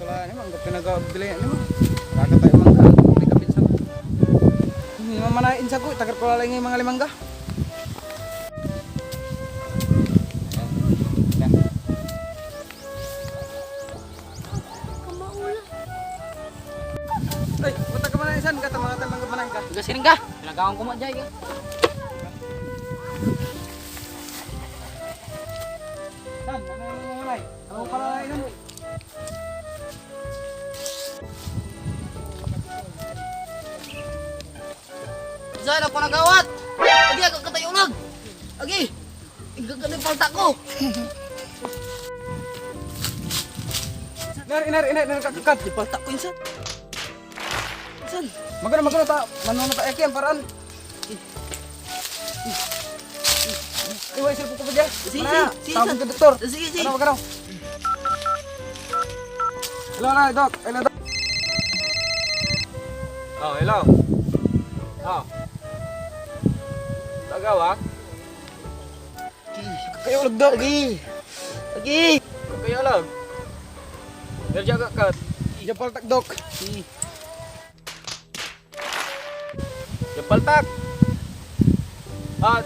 pala ni mang pinagabili ni mo. Kagat tayo mangga. May kapinsan ko. Hindi mamanain sa ko. Tagar ko lang yung mga limangga. Ay, punta ka manain san ka. Tamang mangga manain ka. Gasirin ka. Pinagawan ko mo dyan ka. San, ano yung manay? Ano pala lang mo? Saan ako nagawat? Agi, ako katayo lang. Agi, igagano yung palta ko. Inar, kakat. Di palta ko insan. Insan. Magano ta. Manong ta ekian paraan. Iwa isip ko pa dyan. Sige, Tawag ka doktor. Sige. Ano, magano? Hello na, Doc. Hello, Doc. Oh, hello. Oh. Tagawak? Kayo ulag, Doc. Agi. Kayo ulag. Nerja kakat. Japaltak, Doc. Japaltak.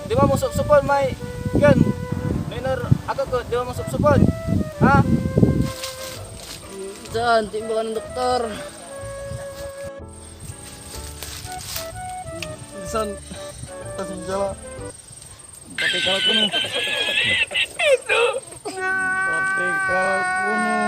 Di ba mo supon may yan. Minor ako ko, di ba mo supon? Ha? Saan? Timba ka ng doktor. San? Kasi jala. Pati ka ko no. Pati ka ko no.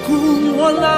Kung wala